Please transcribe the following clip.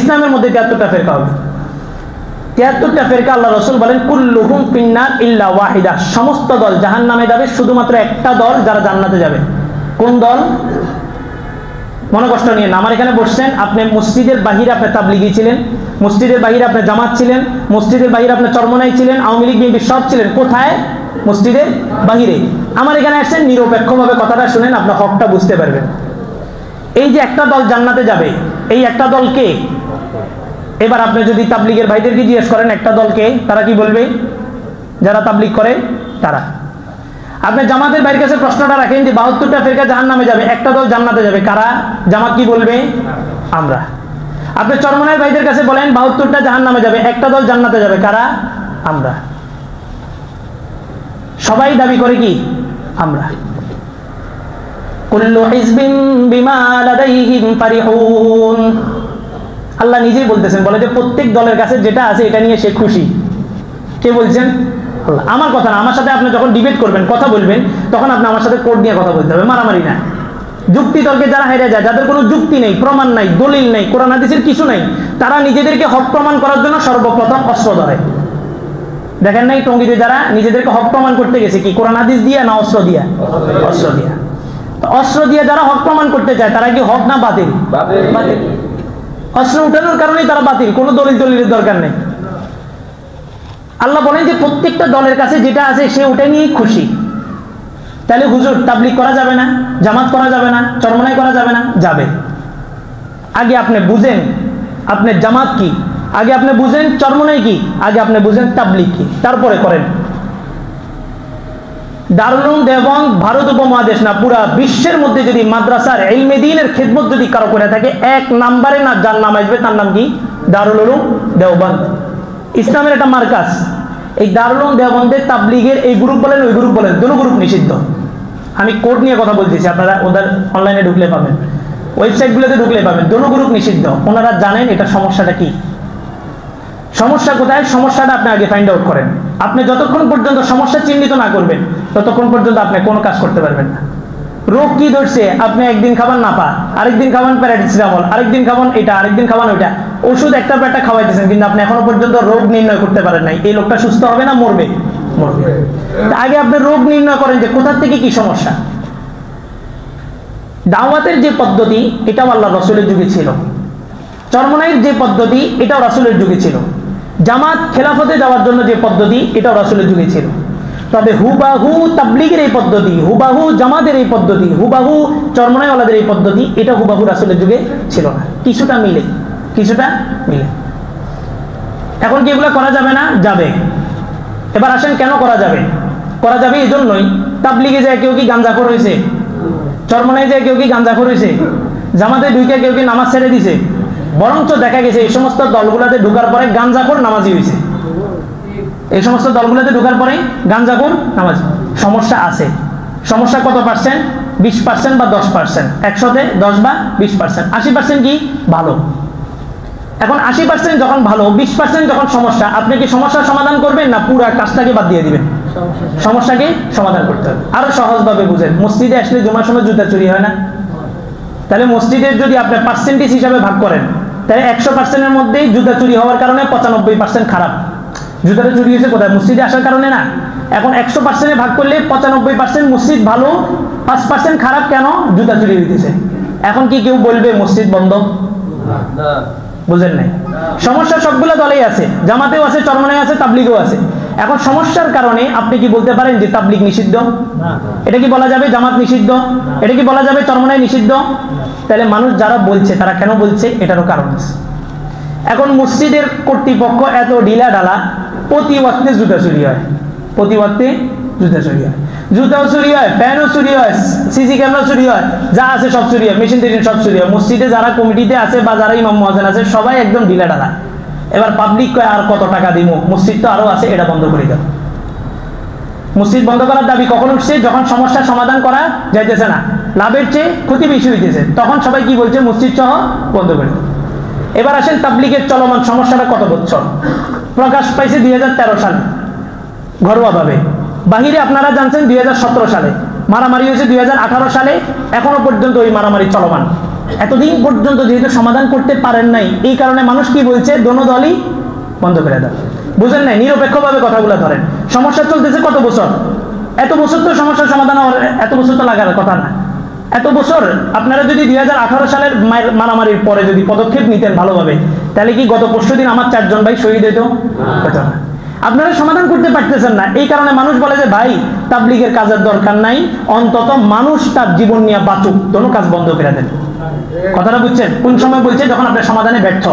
ইসলামের মধ্যে 73টা ফেরকা হবে। 73টা ফেরকা আল্লাহ রাসূল বলেন কুল্লুহুম ফিন্নার ইল্লা ওয়াহিদা, সমস্ত দল জাহান্নামে যাবে, শুধুমাত্র একটা দল যারা জান্নাতে যাবে। কোন দল? মনে কষ্ট নিয়ে না, আমার এখানে বসছেন, আপনি মসজিদের বাহিরে আপনি তাবলিগি ছিলেন, মসজিদের বাহিরে আপনি জামাত ছিলেন, মসজিদের বাহিরে আপনি চরমনাই ছিলেন, আওয়ামী লীগ বিএনপি সব ছিলেন। কোথায়? মসজিদের বাহিরে। আমার এখানে আসছেন, নিরপেক্ষভাবে কথাটা শুনেন, আপনার হকটা বুঝতে পারবেন। এই যে একটা দল জান্নাতে যাবে, এই একটা দল কে? এবার আপনি যদি তাবলিগের ভাইদেরকে জিজ্ঞেস করেন একটা দলকে, তারা কি বলবে? যারা তাবলিগ করে তারা। আপনি জামাতের ভাইয়ের কাছে প্রশ্নটা রাখেন যে 72টা ফেরকা জাহান্নামে যাবে, একটা দল জান্নাতে যাবে, কারা? জামাত কি বলবে? আমরা। আপনি চরমনাইয়ের ভাইদের কাছে বলেন 72টা জাহান্নামে যাবে, একটা দল জান্নাতে যাবে, কারা? আমরা। সবাই দাবি করে কি? আমরা। কুল্লু হিজবিন বিমা লাদাইহিম ফারিহুন, আল্লাহ নিজেই বলতেছেন, বলে যে প্রত্যেক দলের কাছে যেটা আছে এটা নিয়ে সে খুশি। কে বলছেন? আল্লাহ। আমার কথা না, আমার সাথে আপনি যখন ডিবেট করবেন, কথা বলবেন, তখন আপনি আমার সাথে কোড নিয়ে কথা বলতে হবে, মারামারি না। যুক্তি তর্কে যারা হেরে যায়, যাদের কোনো যুক্তি নেই, প্রমাণ নাই, দলিল নেই, কোরআন হাদিসের কিছু নাই, তারা নিজেদেরকে হক প্রমাণ করার জন্য সর্বপ্রথম অস্ত্র ধরে। দেখেন নাই টঙ্গীতে যারা নিজেদেরকে হক প্রমাণ করতে গেছে, কি কোরআন হাদিস দিয়া না অস্ত্র দিয়া? অস্ত্র দিয়া। অস্ত্র দিয়ে যারা হক প্রমাণ করতে চায়, তারা কি হক না বাতিল? বাতিল। অস্ত্র উঠানোর কারণেই তারা বাতিল, কোনো দলিলের দরকার নেই। আল্লাহ বলেন যে প্রত্যেকটা দলের কাছে যেটা আছে সে ওটা নিয়েই খুশি। তাহলে হুজুর তাবলীগ করা যাবে না, জামাত করা যাবে না, চরমনাই করা যাবে না? যাবে। আগে আপনি বুঝেন আপনি জামাত কি, আগে আপনি বুঝেন চরমনাই কি, আগে আপনি বুঝেন তাবলীগ কি, তারপরে করেন। দারুল উলুম দেওবন্দ ভারত উপমহাদেশ না, পুরা বিশ্বের মধ্যে যদি মাদ্রাসার ইলমে দ্বীনের খেদমত যদি কারো করে থাকে, এক নম্বরে না যার নাম আসবে তার নাম কি? দারুল উলুম দেওবন্দ। ইসলামের একটা মার্কাজ। এই দারুল উলুম দেওবন্দের তাবলীগের এই গ্রুপ বলেন ওই গ্রুপ বলেন, দুটো গ্রুপ নিষিদ্ধ। আমি কোড নিয়ে কথা বলতেছি, আপনারা ওদের অনলাইনে ঢুকলে পাবেন, ওয়েবসাইটগুলোতে ঢুকলে পাবেন, দুটো গ্রুপ নিষিদ্ধ। ওনারা জানেন এটা সমস্যাটা কি, সমস্যা কোথায়, সমস্যাটা আপনি আগে ফাইন্ড আউট করেন। আপনি যতক্ষণ পর্যন্ত সমস্যা চিহ্নিত না করবেন, ততক্ষণ পর্যন্ত আপনি কোনো কাজ করতে পারবেন না। রোগ কি ধরছে, আপনি একদিন খাবার নাপা, আরেকদিন খাবার প্যারাসিটামল, আরেকদিন খাবার এটা, আরেকদিন খাবার ওইটা, ওষুধ একটার পর একটা খাওয়াইতেছেন, কিন্তু আপনি এখনো পর্যন্ত রোগ নির্ণয় করতে পারেন নাই এই লোকটা সুস্থ হবে না মরবে? মরবে। আগে আপনি রোগ নির্ণয় করেন যে কোথা থেকে কি সমস্যা। দাওয়াতের যে পদ্ধতি, এটাও আল্লাহ রাসূলের যুগে ছিল। চরমনাইয়ের যে পদ্ধতি, এটাও রাসূলের যুগে ছিল। জামাত খেলাফতে যাওয়ার জন্য যে পদ্ধতি, এটাও রাসূলের যুগে ছিল। তবে হুবাহু তাবলীগের এই পদ্ধতি, হুবাহু জামাতের এই পদ্ধতি, হুবাহু চরমনাইওয়ালাদের এই পদ্ধতি, এটা হুবাহু রাসূলের যুগে ছিল না। কিছুটা মিলে, কিছুটা মিলে। এখন কি এগুলো করা যাবে না? যাবে। এবার আসেন কেন করা যাবে? করা যাবে এই জন্যই, তাবলীগে যায় কেউ কি গাঁজাখোর হয়েছে? চরমনাই যায় কেউ কি গাঁজাখোর হয়েছে? জামাতে ঢুকে কেউ কি নামাজ ছেড়ে দিছে? বরঞ্চ দেখা গেছে এই সমস্ত দলগুলোতে ঢোকার পরে গাঁজাখোর নামাজি হয়েছে। এই সমস্ত দলগুলোতে ঢোকার পরে গাঁজাখোর নামাজি। সমস্যা আছে। সমস্যা কত পার্সেন্ট? 20% বা 10%। 100-তে 10 বা 20%। 80% কি ভালো। এখন 80% যখন ভালো, 20% যখন সমস্যা, আপনি কি সমস্যার সমাধান করবেন না পুরো কাজটাকে বাদ দিয়ে দিবেন? সমস্যাকে সমাধান করতে হবে। আরো সহজভাবে বুঝেন, মসজিদে আসলে জুমার সময় জুতা চুরি হয় না? তাহলে মসজিদের যদি আপনি পার্সেন্টেজ হিসাবে ভাগ করেন, তাহলে 100%-এর মধ্যেই জুতা চুরি হওয়ার কারণে 95% খারাপ। জুতাটা চুরি হয়েছে কোথায়? মসজিদে আসার কারণে না। এখন 100%-এ ভাগ করলে 95% মসজিদ ভালো, 5% খারাপ। কেন? জুতা চুরি হইতেছে। এখন কি কেউ বলবে মসজিদ বন্ধ? না। বুঝেন নাই? সমস্যা সবগুলো দলেই আছে, জামাতেও আছে, চরমনাই আছে, তাবলীগও আছে। এখন সমস্যার কারণে আপনি কি বলতে পারেন যে তাবলীগ নিষিদ্ধ? এটা কি বলা যাবে জামাত নিষিদ্ধ? এটা কি বলা যাবে চরমনাই নিষিদ্ধ? তাহলে মানুষ যারা বলছে তারা কেন বলছে, এটারও কারণ আছে। এখন মসজিদের কর্তৃপক্ষ এত ঢিলা ঢালা, প্রতি ওয়াক্তে জুতা চুরি হয়, প্রতি ওয়াক্তে জুতা চুরি হয়, জুতাও চুরি হয়, প্যানও চুরি হয়, সিসি ক্যামেরা চুরি হয়, যা আছে সব চুরি হয়, মেশিন টেশিন সব চুরি হয়। মসজিদে যারা কমিটিতে আছে বা যারা ইমাম মুয়াজ্জিন আছে সবাই একদম ঢিলা ঢালা। এবার পাবলিক কয় আর কত টাকা দিব, মসজিদ তো আরো আছে, এটা বন্ধ করে দাও। মসজিদ বন্ধ করার দাবি কখন উঠছে? যখন সমস্যার সমাধান করা যাইতেছে না, লাভের চেয়ে ক্ষতি বেশি হইতেছে, তখন সবাই কি বলছে? মসজিদ সহ বন্ধ করে দাও। এবার আসেন তাবলীগের চলমান সমস্যাটা কত বছর প্রকাশ পাইছে? 2013 সালে ঘরোয়াভাবে। বাহিরে আপনারা জানছেন 2017 সালে। মারামারি হয়েছে 2018 সালে, এখনো পর্যন্ত ওই মারামারি চলমান। এতদিন পর্যন্ত যেহেতু সমাধান করতে পারেন নাই, এই কারণে মানুষ কি বলছে, দোনো দলই বন্ধ করে দেন। বুঝেন নাই? নিরপেক্ষভাবে কথাগুলো ধরেন। সমস্যা চলতেছে কত বছর? এত বছর তো সমস্যার সমাধান হওয়ার, এত বছর তো লাগার কথা না। এত বছর আপনারা যদি 2018 সালের মারামারির পরে যদি পদক্ষেপ নিতেন ভালোভাবে, তাহলে কি গত পরশুদিন আমার 4 জন ভাই শহীদ হতো না? আপনারা সমাধান করতে পারতেছেন না, এই কারণে মানুষ বলে যে ভাই তাবলীগের কাজের দরকার নাই, অন্তত মানুষ তার জীবন নিয়ে বাঁচুক, দোনো কাজ বন্ধ করে দেন। কথাটা বুঝছেন? কোন সময় বলছে? যখন আপনার সমাধানে ব্যর্থ।